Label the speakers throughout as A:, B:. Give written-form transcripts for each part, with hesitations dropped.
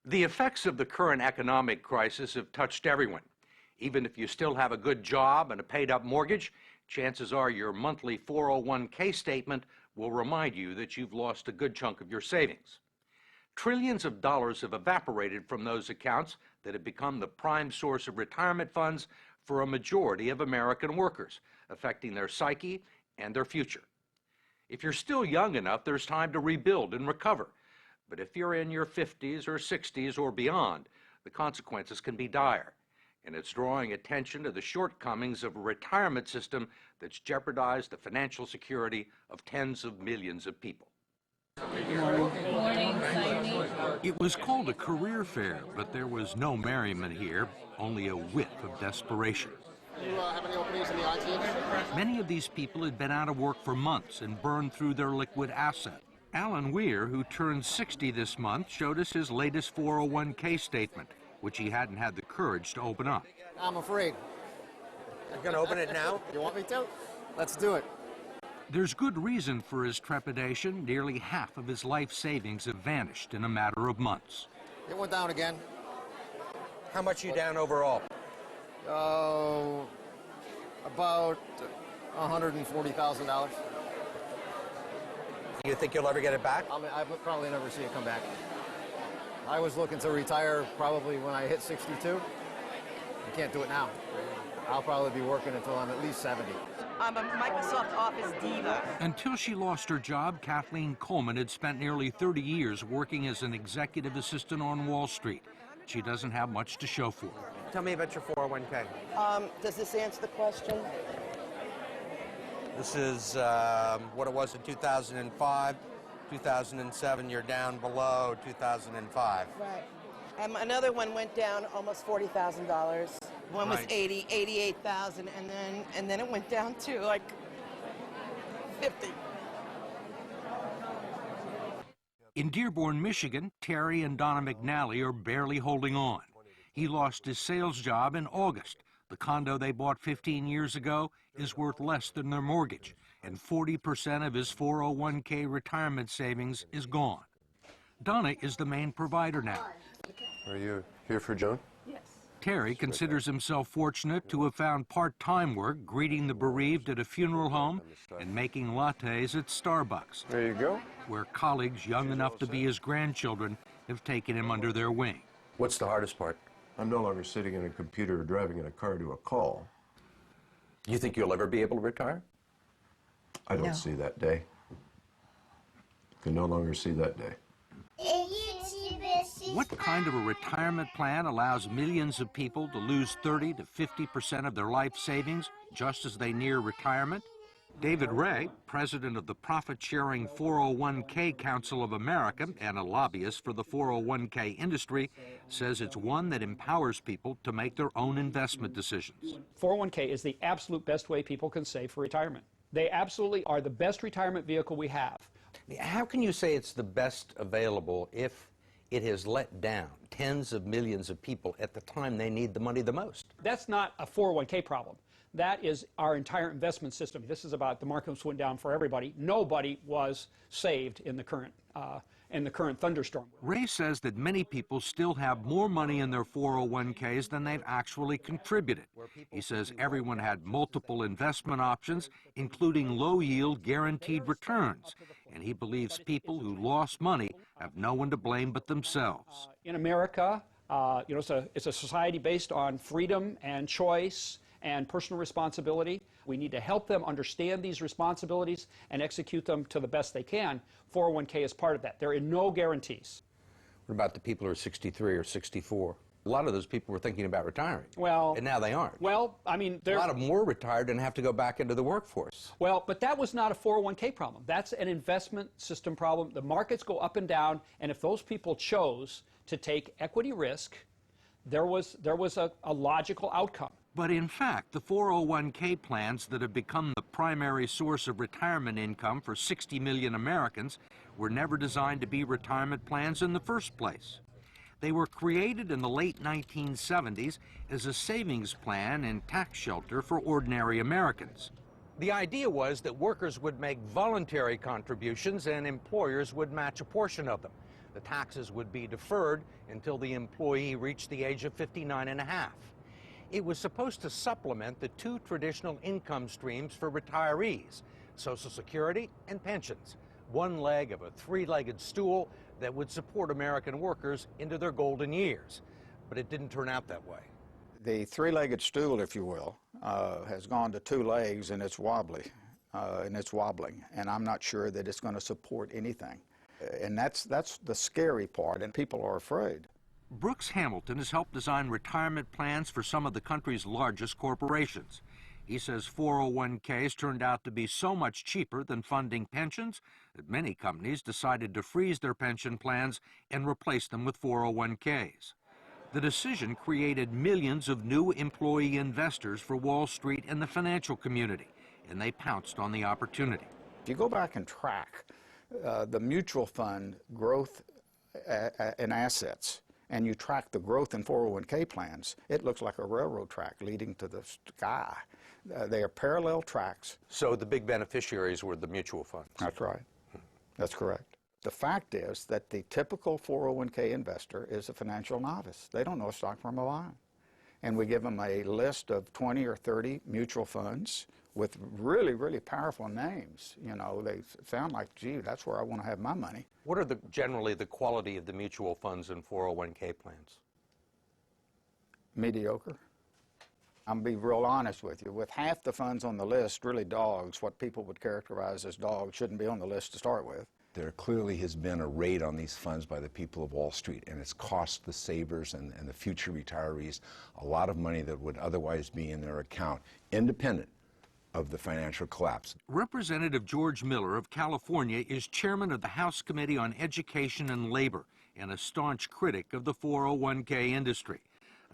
A: The effects of the current economic crisis have touched everyone. Even if you still have a good job and a paid-up mortgage, chances are your monthly 401k statement will remind you that you've lost a good chunk of your savings. Trillions of dollars have evaporated from those accounts that have become the prime source of retirement funds for a majority of American workers, affecting their psyche and their future. If you're still young enough, there's time to rebuild and recover. But if you're in your 50s or 60s or beyond, the consequences can be dire. And it's drawing attention to the shortcomings of a retirement system that's jeopardized the financial security of tens of millions of people.
B: Good morning. Good morning.
A: It was called a career fair, but there was no merriment here, only a whiff of desperation.
C: Do you have any openings in the IT industry?
A: Many of these people had been out of work for months and burned through their liquid asset. Alan Weir, who turned 60 this month, showed us his latest 401k statement, which he hadn't had the courage to open up.
C: I'm afraid.
D: You're going to open it now?
C: You want me to? Let's do it.
A: There's good reason for his trepidation. Nearly half of his life savings have vanished in a matter of months.
C: It went down again.
D: How much are you down overall?
C: About $140,000.
D: Do you think you'll ever get it back?
C: I would probably never see it come back. I was looking to retire probably when I hit 62. I can't do it now. I'll probably be working until I'm at least 70.
E: I'm a Microsoft Office diva.
A: Until she lost her job, Kathleen Coleman had spent nearly 30 years working as an executive assistant on Wall Street. She doesn't have much to show for it.
D: Tell me about your 401k.
E: Does this answer the question?
D: This is what it was in 2005. 2007, you're down below 2005.
E: Right. Another one went down almost $40,000. One was
D: Right.
E: 88,000, and then it went down to like 50.
A: In Dearborn, Michigan, Terry and Donna McNally are barely holding on. He lost his sales job in August. The condo they bought 15 years ago is worth less than their mortgage, and 40% of his 401k retirement savings is gone. Donna is the main provider now.
F: Are you here for Joan?
E: Yes.
A: Terry considers himself fortunate to have found part-time work greeting the bereaved at a funeral home and making lattes at Starbucks,
F: There you go.
A: where colleagues young enough to be his grandchildren have taken him under their wing.
F: What's the hardest part? I'm no longer sitting in a computer or driving in a car to a call.
D: You think you'll ever be able to retire?
F: I don't see that day. Can no longer see that day.
A: What kind of a retirement plan allows millions of people to lose 30 to 50% of their life savings just as they near retirement? David Ray, president of the profit-sharing 401k Council of America and a lobbyist for the 401k industry, says it's one that empowers people to make their own investment decisions.
G: 401k is the absolute best way people can save for retirement. They absolutely are the best retirement vehicle we have.
D: How can you say it's the best available if it has let down tens of millions of people at the time they need the money the most?
G: That's not a 401k problem. That is our entire investment system. This is about the markets went down for everybody. Nobody was saved in the current thunderstorm.
A: Ray says that many people still have more money in their 401ks than they've actually contributed. He says everyone had multiple investment options, including low-yield guaranteed returns, and he believes people who lost money have no one to blame but themselves.
G: In America, it's a society based on freedom and choice and personal responsibility. We need to help them understand these responsibilities and execute them to the best they can. 401k is part of that. There are no guarantees.
D: What about the people who are 63 or 64? A lot of those people were thinking about retiring.
G: Well,
D: and now they aren't.
G: Well, I mean,
D: a lot of them were retired and have to go back into the workforce.
G: Well, but that was not a 401k problem. That's an investment system problem. The markets go up and down, and if those people chose to take equity risk, there was a logical outcome.
A: But in fact, the 401k plans that have become the primary source of retirement income for 60 million Americans were never designed to be retirement plans in the first place. They were created in the late 1970s as a savings plan and tax shelter for ordinary Americans. The idea was that workers would make voluntary contributions and employers would match a portion of them.
D: The taxes would be deferred until the employee reached the age of 59 and a half. It was supposed to supplement the two traditional income streams for retirees, Social Security and pensions, one leg of a three-legged stool that would support American workers into their golden years. But it didn't turn out that way.
H: The three-legged stool, if you will, has gone to two legs, and it's wobbly, and it's wobbling, and I'm not sure that it's going to support anything. And that's the scary part, and people are afraid.
A: Brooks Hamilton has helped design retirement plans for some of the country's largest corporations. He says 401ks turned out to be so much cheaper than funding pensions that many companies decided to freeze their pension plans and replace them with 401ks. The decision created millions of new employee investors for Wall Street and the financial community, and they pounced on the opportunity.
H: If you go back and track the mutual fund growth in assets, and you track the growth in 401k plans, it looks like a railroad track leading to the sky. They are parallel tracks.
D: So the big beneficiaries were the mutual funds.
H: That's right. That's correct. The fact is that the typical 401k investor is a financial novice. They don't know a stock from a bond. And we give them a list of 20 or 30 mutual funds with really, really powerful names. You know, they sound like, gee, that's where I want to have my money.
D: What are generally the quality of the mutual funds and 401k plans?
H: Mediocre. I'm going to be real honest with you. With half the funds on the list, really dogs, what people would characterize as dogs, shouldn't be on the list to start with.
I: There clearly has been a raid on these funds by the people of Wall Street, and it's cost the savers and the future retirees a lot of money that would otherwise be in their account, independent of the financial collapse.
A: Representative George Miller of California is chairman of the House Committee on Education and Labor and a staunch critic of the 401k industry,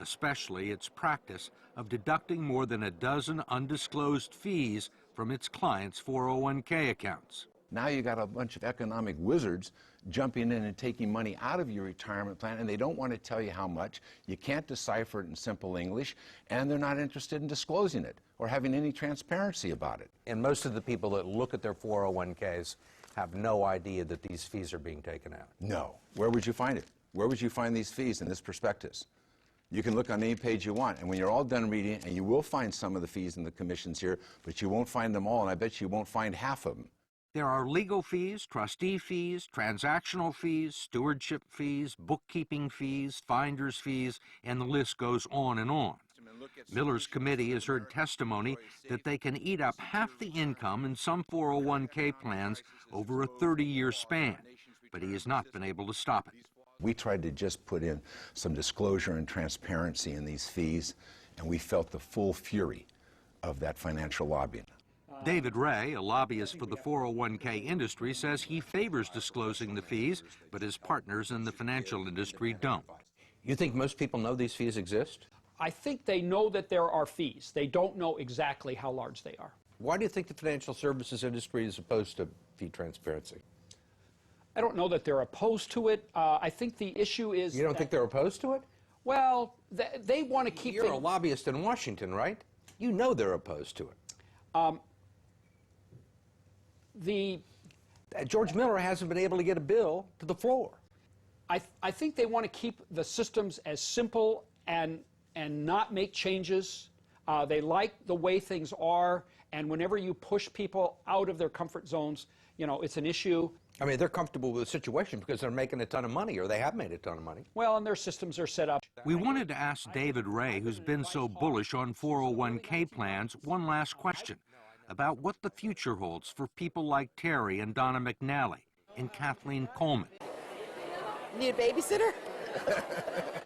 A: especially its practice of deducting more than a dozen undisclosed fees from its clients' 401k accounts.
I: Now you got a bunch of economic wizards jumping in and taking money out of your retirement plan, and they don't want to tell you how much. You can't decipher it in simple English, and they're not interested in disclosing it or having any transparency about it.
D: And most of the people that look at their 401ks have no idea that these fees are being taken out.
I: No. Where would you find it? Where would you find these fees in this prospectus? You can look on any page you want, and when you're all done reading it, and you will find some of the fees and the commissions here, but you won't find them all, and I bet you won't find half of them.
A: There are legal fees, trustee fees, transactional fees, stewardship fees, bookkeeping fees, finder's fees, and the list goes on and on. Miller's committee has heard testimony that they can eat up half the income in some 401k plans over a 30-year span, but he has not been able to stop it.
I: We tried to just put in some disclosure and transparency in these fees, and we felt the full fury of that financial lobbying.
A: David Ray, a lobbyist for the 401k industry, says he favors disclosing the fees, but his partners in the financial industry don't.
D: You think most people know these fees exist?
G: I think they know that there are fees. They don't know exactly how large they are.
D: Why do you think the financial services industry is opposed to fee transparency?
G: I don't know that they're opposed to it. I think the issue is...
D: You don't think they're opposed to it?
G: Well, they want to keep...
D: You're a lobbyist in Washington, right? You know they're opposed to it. George Miller hasn't been able to get a bill to the floor.
G: I think they want to keep the systems as simple and not make changes. They like the way things are, and whenever you push people out of their comfort zones, you know, it's an issue.
D: I mean, they're comfortable with the situation because they're making a ton of money, or they have made a ton of money.
G: Well, and their systems are set up.
A: We wanted to ask David Ray, who's been so bullish on 401k plans, one last question about what the future holds for people like Terry and Donna McNally and Kathleen Coleman.
E: Need a babysitter?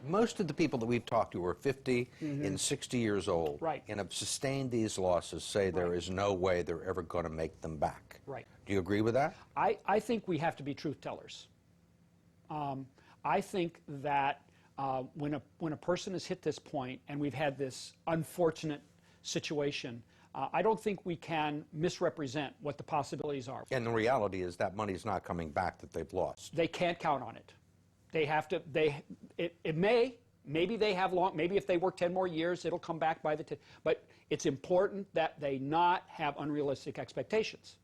D: Most of the people that we've talked to are 50 and 60 years old,
G: Right.
D: and have sustained these losses, say there is no way they're ever going to make them back.
G: Right.
D: Do you agree with that?
G: I think we have to be truth tellers. I think that when a person has hit this point, and we've had this unfortunate situation, I don't think we can misrepresent what the possibilities are.
D: And the reality is that money's not coming back that they've lost.
G: They can't count on it. They have to, maybe they have maybe if they work 10 more years, it'll come back by the, but it's important that they not have unrealistic expectations.